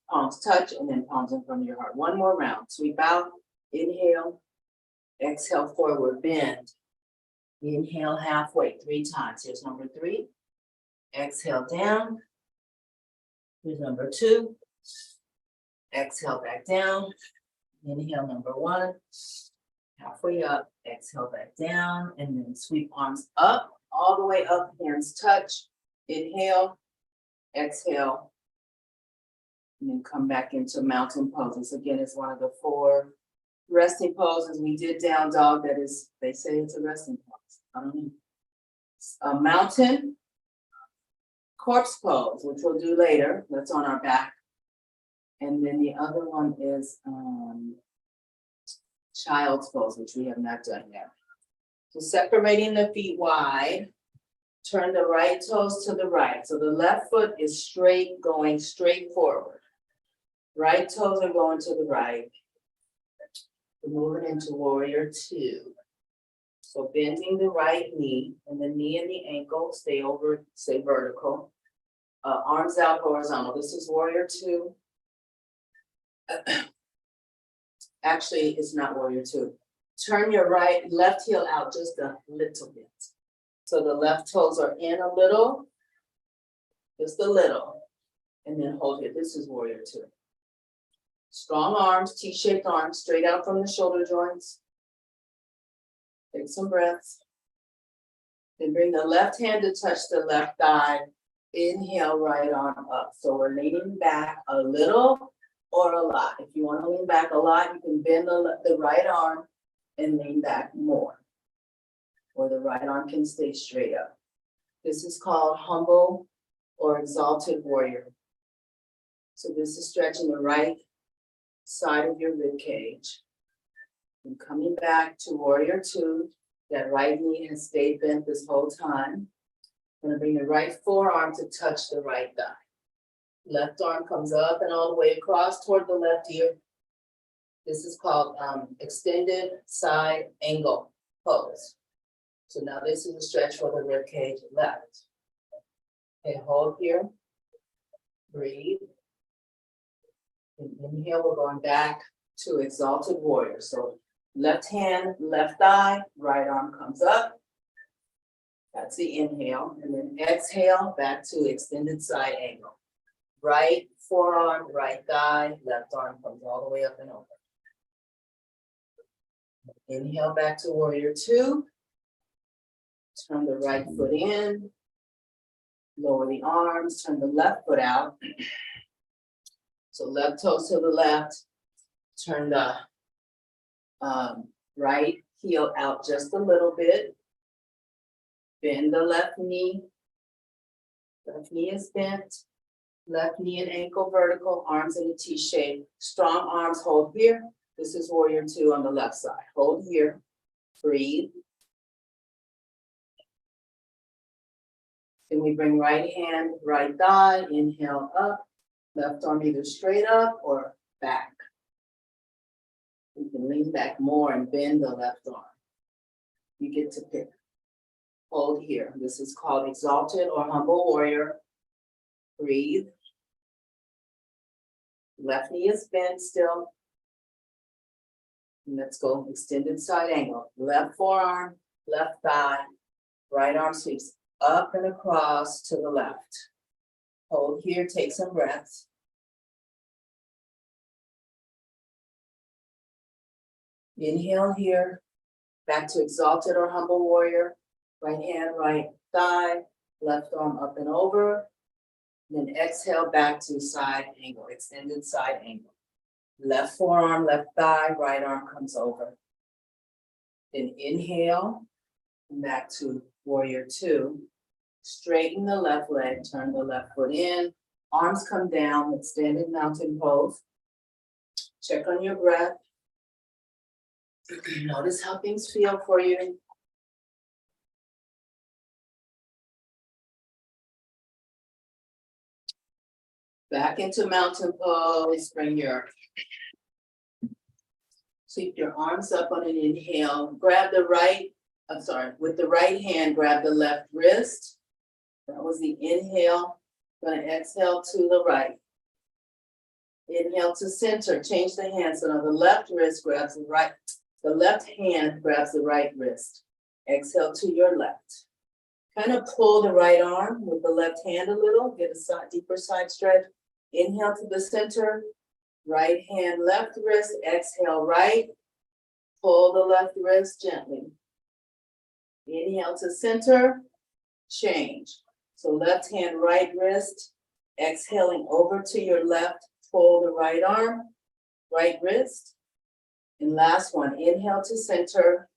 [SPEAKER 1] palms touch and then palms in front of your heart. One more round. Sweep out. Inhale. Exhale forward. Bend. Inhale halfway 3 times. Here's number 3. Exhale down. Here's number 2. Exhale back down. Inhale number 1. Halfway up. Exhale back down. And then sweep arms up. All the way up. Hands touch. Inhale. Exhale. And then come back into mountain poses. Again, it's one of the 4 resting poses. We did down dog. That is, they say it's a resting pose. I don't know. A mountain corpse pose, which we'll do later. That's on our back. And then the other one is child's pose, which we have not done yet. So separating the feet wide. Turn the right toes to the right. So the left foot is straight, going straight forward. Right toes are going to the right. We're moving into warrior 2. So bending the right knee and the knee and the ankle stay vertical. Arms out horizontal. This is warrior 2. Actually, it's not warrior 2. Turn your left heel out just a little bit. So the left toes are in a little, just a little, and then hold it. This is warrior 2. Strong arms, T-shaped arms, straight out from the shoulder joints. Take some breaths. Then bring the left hand to touch the left thigh. Inhale, right arm up. So we're leaning back a little or a lot. If you want to lean back a lot, you can bend the right arm and lean back more. Or the right arm can stay straight up. This is called humble or exalted warrior. So this is stretching the right side of your rib cage. And coming back to warrior 2, that right knee has stayed bent this whole time. I'm gonna bring the right forearm to touch the right thigh. Left arm comes up and all the way across toward the left ear. This is called extended side angle pose. So now this is a stretch for the rib cage left. Okay, hold here. Breathe. And inhale, we're going back to exalted warrior. So left hand, left thigh, right arm comes up. That's the inhale. And then exhale, back to extended side angle. Right forearm, right thigh, left arm comes all the way up and over. Inhale back to warrior 2. Turn the right foot in, lower the arms, turn the left foot out. So left toes to the left, turn the right heel out just a little bit. Bend the left knee. Left knee is bent. Left knee and ankle vertical, arms in a T shape. Strong arms, hold here. This is warrior 2 on the left side. Hold here, breathe. Then we bring right hand, right thigh, inhale up, left arm either straight up or back. You can lean back more and bend the left arm. You get to pick. Hold here. This is called exalted or humble warrior. Breathe. Left knee is bent still. And let's go extended side angle. Left forearm, left thigh, right arm sweeps up and across to the left. Hold here, take some breaths. Inhale here, back to exalted or humble warrior. Right hand, right thigh, Left arm up and over. Then exhale back to side angle, extended side angle. Left forearm, left thigh, right arm comes over. Then inhale, back to warrior two. Straighten the left leg, turn the left foot in. Arms come down, extended mountain pose. Check on your breath. Notice how things feel for you. Back into mountain pose, sweep your arms up on an inhale. Grab the with the right hand, grab the left wrist. That was the inhale. Gonna exhale to the right. Inhale to center, change the hand. So now the left wrist grabs the left hand grabs the right wrist. Exhale to your left. Kind of pull the right arm with the left hand a little, get a deeper side stretch. Inhale to the center, right hand, left wrist, exhale right. Pull the left wrist gently. Inhale to center, change. So left hand, right wrist, exhaling over to your left, pull the right arm, right wrist. And last one, inhale to center,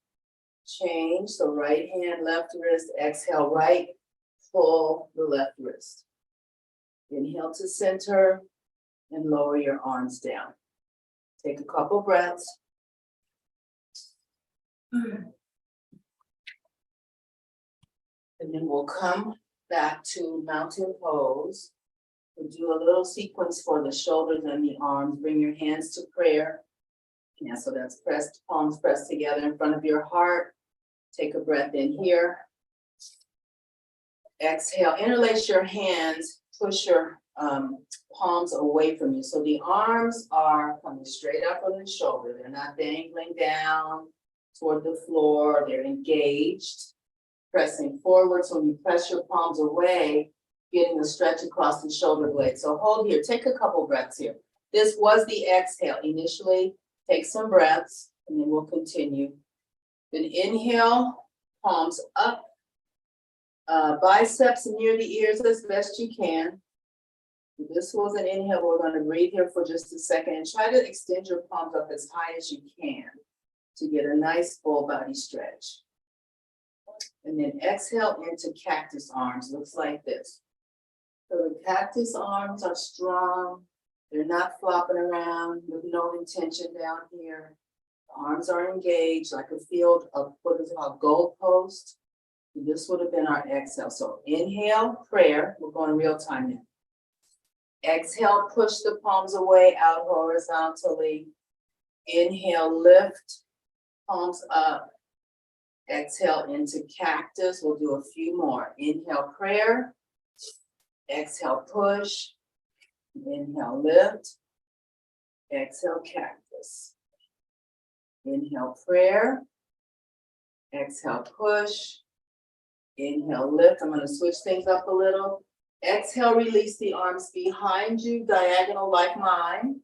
[SPEAKER 1] change. So right hand, left wrist, exhale right, pull the left wrist. Inhale to center and lower your arms down. Take a couple breaths. And then we'll come back to mountain pose. We'll do a little sequence for the shoulders and the arms. Bring your hands to prayer. Yeah, so that's palms pressed together in front of your heart. Take a breath in here. Exhale, interlace your hands, push your palms away from you. So the arms are coming straight up on the shoulder. They're not dangling down toward the floor. They're engaged, pressing forward. So when you press your palms away, getting a stretch across the shoulder blade. So hold here, take a couple breaths here. This was the exhale. Initially, take some breaths, and then we'll continue. Then inhale, palms up, biceps near the ears as best you can. This was an inhale. We're going to breathe here for just a second and try to extend your palms up as high as you can to get a nice full body stretch. And then exhale into cactus arms. Looks like this. So the cactus arms are strong. They're not flopping around with no intention down here. The arms are engaged like a field of what is called goalpost. This would have been our exhale. So inhale, prayer. We're going real time now. Exhale, push the palms away out horizontally. Inhale, lift, palms up. Exhale into cactus. We'll do a few more. Inhale, prayer. Exhale, push. Inhale, lift. Exhale, cactus. Inhale, prayer. Exhale, push. Inhale, lift. I'm going to switch things up a little. Exhale, release the arms behind you, diagonal like mine.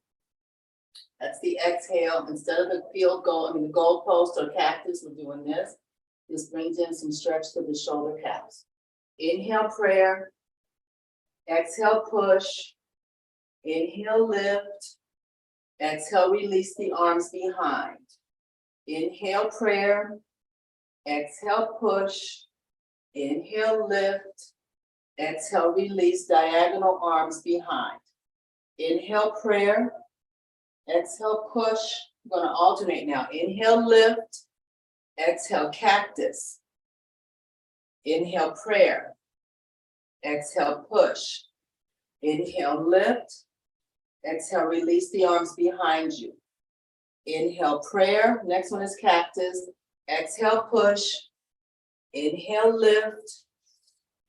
[SPEAKER 1] That's the exhale. Instead of the the goal post or cactus, we're doing this. This brings in some stretch to the shoulder caps. Inhale, prayer. Exhale, push. Inhale, lift. Exhale, release the arms behind. Inhale, prayer. Exhale, push. Inhale, lift. Exhale, release, diagonal arms behind. Inhale, prayer. Exhale, push. I'm going to alternate now. Inhale, lift. Exhale, cactus. Inhale, prayer. Exhale, push. Inhale, lift. Exhale, release the arms behind you. Inhale, prayer. Next one is cactus. Exhale, push. Inhale, lift.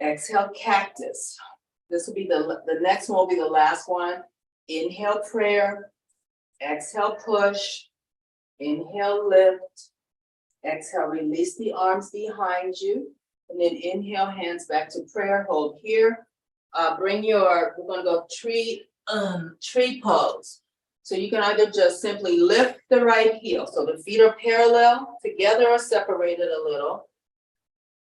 [SPEAKER 1] Exhale, cactus. This will be the next one will be the last one. Inhale, prayer. Exhale, push. Inhale, lift. Exhale, release the arms behind you. And then inhale, hands back to prayer. Hold here. We're going to go tree pose. So you can either just simply lift the right heel. So the feet are parallel together or separated a little.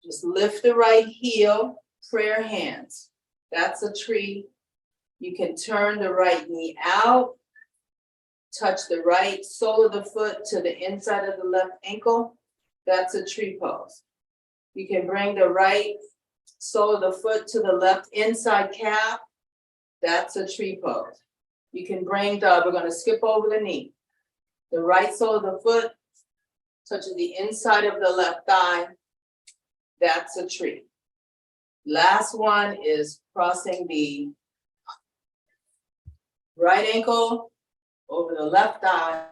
[SPEAKER 1] Just lift the right heel. prayer hands. That's a tree. You can turn the right knee out, touch the right sole of the foot to the inside of the left ankle. That's a tree pose. You can bring the right sole of the foot to the left inside calf. That's a tree pose. You can bring we're gonna skip over the knee. The right sole of the foot touches the inside of the left thigh. That's a tree. Last one is crossing the right ankle over the left thigh.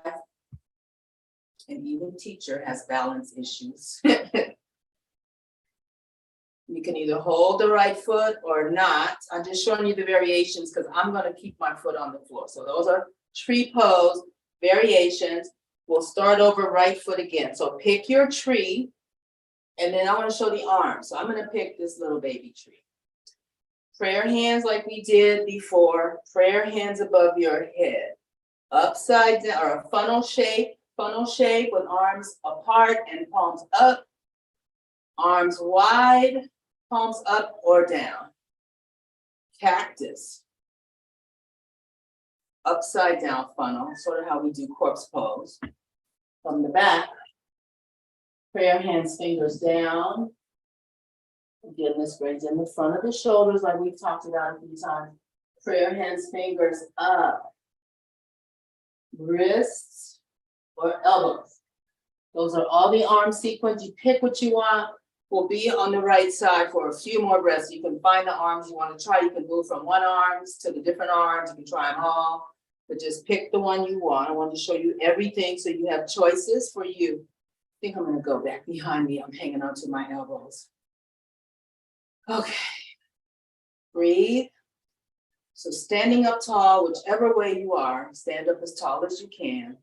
[SPEAKER 1] And even teacher has balance issues. You can either hold the right foot or not. I'm just showing you the variations because I'm going to keep my foot on the floor. So those are tree pose variations. We'll start over right foot again. So pick your tree, and then I want to show the arms. So I'm going to pick this little baby tree. Prayer hands like we did before. Prayer hands above your head. Upside down, or a funnel shape with arms apart and palms up. Arms wide, palms up or down. Cactus. Upside down funnel, sort of how we do corpse pose. From the back, prayer hands, fingers down. Again, this brings in the front of the shoulders like we've talked about a few times. Prayer hands, fingers up. Wrists or elbows. Those are all the arm sequence. You pick what you want. We'll be on the right side for a few more breaths. You can find the arms you want to try. You can move from one arms to the different arms. You can try them all, but just pick the one you want. I want to show you everything so you have choices for you. I think I'm going to go back behind me. I'm hanging onto my elbows. Okay. Breathe. So standing up tall, whichever way you are, stand up as tall as you can.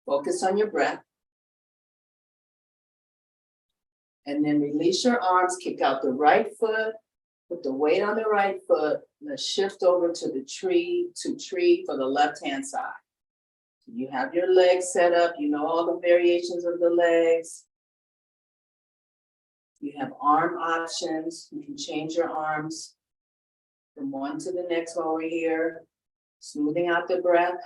[SPEAKER 1] Focus on your breath. And then release your arms, kick out the right foot, put the weight on the right foot, let's shift over to the tree for the left-hand side. So you have your legs set up, you know all the variations of the legs. You have arm options, you can change your arms from one to the next while we're here, smoothing out the breath.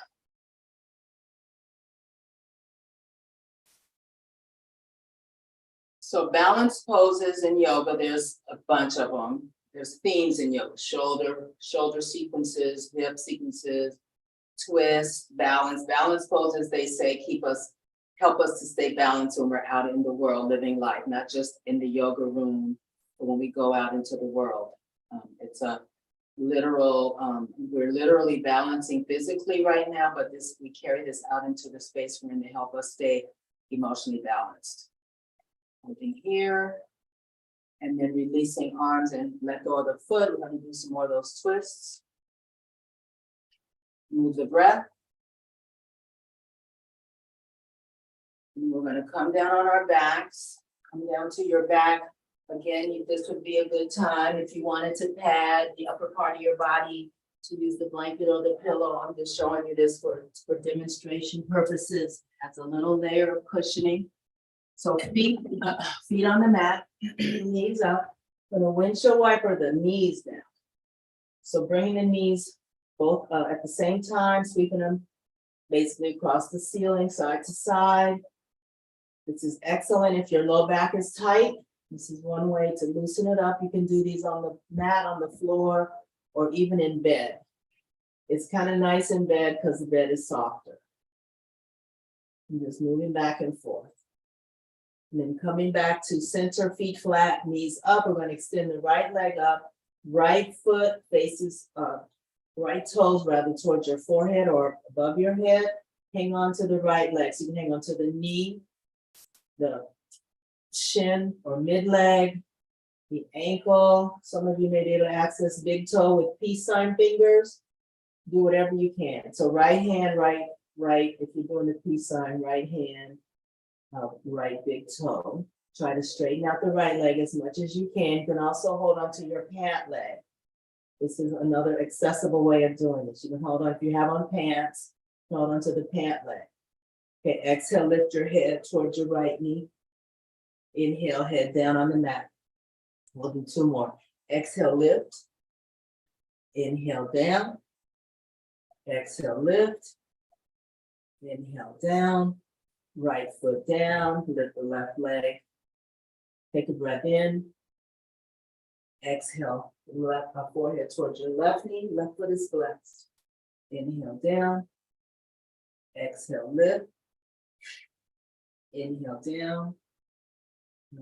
[SPEAKER 1] So balance poses in yoga, there's a bunch of them. There's themes in yoga, shoulder sequences, hip sequences, twist, balance. Balance poses, they say, help us to stay balanced when we're out in the world living life, not just in the yoga room, but when we go out into the world. It's a literal, we're literally balancing physically right now, but we carry this out into the space we're in to help us stay emotionally balanced. Holding here, and then releasing arms and let go of the foot. We're going to do some more of those twists. Move the breath. And we're going to come down on our backs, come down to your back. Again, this would be a good time if you wanted to pad the upper part of your body to use the blanket or the pillow. I'm just showing you this for demonstration purposes. That's a little layer of cushioning. So feet on the mat, knees up. For the windshield wiper, the knees down. So bringing the knees both at the same time, sweeping them basically across the ceiling, side to side. This is excellent if your low back is tight. This is one way to loosen it up. You can do these on the mat, on the floor, or even in bed. It's kind of nice in bed because the bed is softer. I'm just moving back and forth. And then coming back to center, feet flat, knees up. We're going to extend the right leg up. Right foot faces right toes rather towards your forehead or above your head. Hang on to the right leg. So you can hang on to the knee, the shin or mid leg, the ankle. Some of you may be able to access big toe with peace sign fingers. Do whatever you can. So right hand, right. If you're doing the peace sign, right hand. Right big toe. Try to straighten out the right leg as much as you can. You can also hold on to your pant leg. This is another accessible way of doing this. You can hold on, if you have on pants, hold on to the pant leg. Okay, exhale, lift your head towards your right knee. Inhale, head down on the mat. We'll do 2 more. Exhale, lift. Inhale, down. Exhale, lift. Inhale, down. Right foot down. Lift the left leg. Take a breath in. Exhale, left forehead towards your left knee. Left foot is flexed. Inhale, down. Exhale, lift. Inhale, down.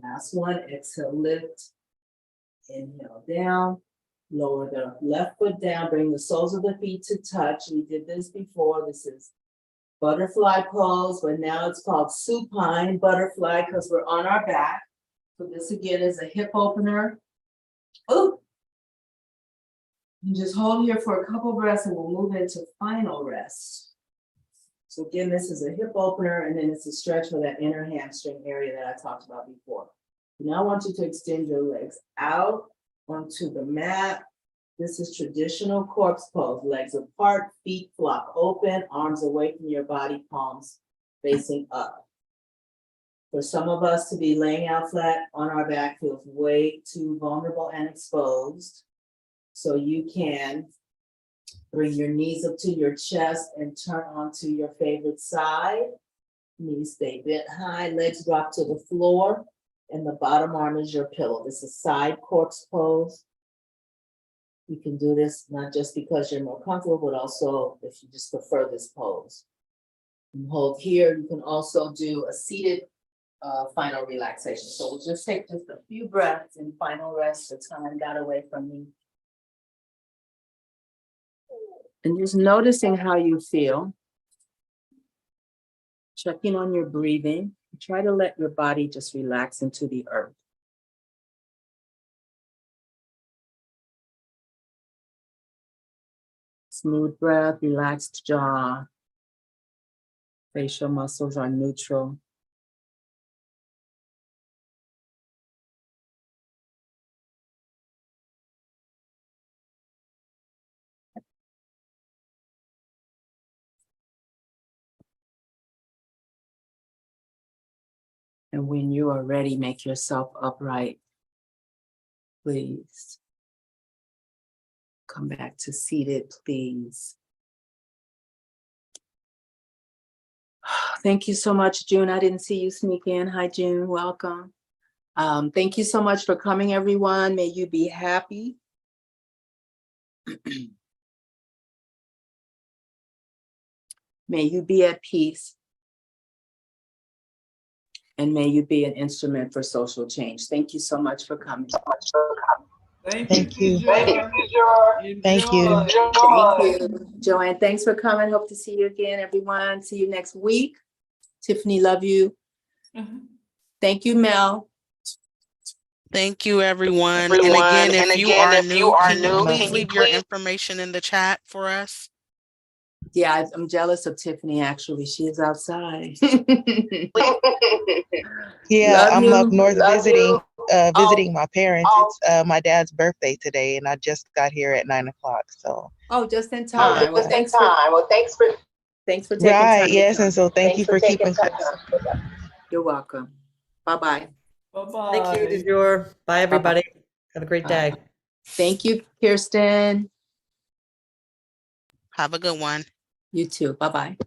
[SPEAKER 1] Last one. Exhale, lift. Inhale, down. Lower the left foot down. Bring the soles of the feet to touch. We did this before. This is butterfly pose, but now it's called supine butterfly because we're on our back. So this again is a hip opener. Oh, and just hold here for a couple breaths and we'll move into final rest. So again, this is a hip opener and then it's a stretch for that inner hamstring area that I talked about before. Now I want you to extend your legs out onto the mat. This is traditional corpse pose. Legs apart, feet flop open, arms away from your body, palms facing up. For some of us to be laying out flat on our back feels way too vulnerable and exposed. So you can bring your knees up to your chest and turn onto your favorite side. Knees stay bent high, legs drop to the floor, and the bottom arm is your pillow. This is side corpse pose. You can do this not just because you're more comfortable, but also if you just prefer this pose. You hold here. You can also do a seated final relaxation. So we'll just take just a few breaths in final rest. The time got away from me. And just noticing how you feel. Checking on your breathing. Try to let your body just relax into the earth. Smooth breath, relaxed jaw. Facial muscles are neutral. And when you are ready, make yourself upright. Please. Come back to seated, please. Thank you so much, June. I didn't see you sneak in. Hi, June. Welcome. Thank you so much for coming, everyone. May you be happy. May you be at peace. And may you be an instrument for social change. Thank you so much for coming.
[SPEAKER 2] Thank you.
[SPEAKER 3] Thank you.
[SPEAKER 1] Thank you, Joanne. Thanks for coming. Hope to see you again, everyone. See you next week. Tiffany, love you. Thank you, Mel.
[SPEAKER 4] Thank you, everyone. And again, if you are new, can you please leave your information in the chat for us?
[SPEAKER 1] Yeah, I'm jealous of Tiffany, actually. She is outside.
[SPEAKER 3] Yeah,
[SPEAKER 1] Love
[SPEAKER 3] I'm
[SPEAKER 1] you.
[SPEAKER 3] up north visiting my parents. It's my dad's birthday today, and I just got here at 9 o'clock. So.
[SPEAKER 1] Oh, just in time. Well, thanks for taking
[SPEAKER 3] Right,
[SPEAKER 1] time.
[SPEAKER 3] yes, and so thank you for keeping touch.
[SPEAKER 1] You're welcome. Bye-bye.
[SPEAKER 2] Bye-bye.
[SPEAKER 5] Thank you, DeJur. Bye, everybody. Have a great day.
[SPEAKER 1] Thank you, Kirsten.
[SPEAKER 4] Have a good one.
[SPEAKER 1] You too. Bye-bye.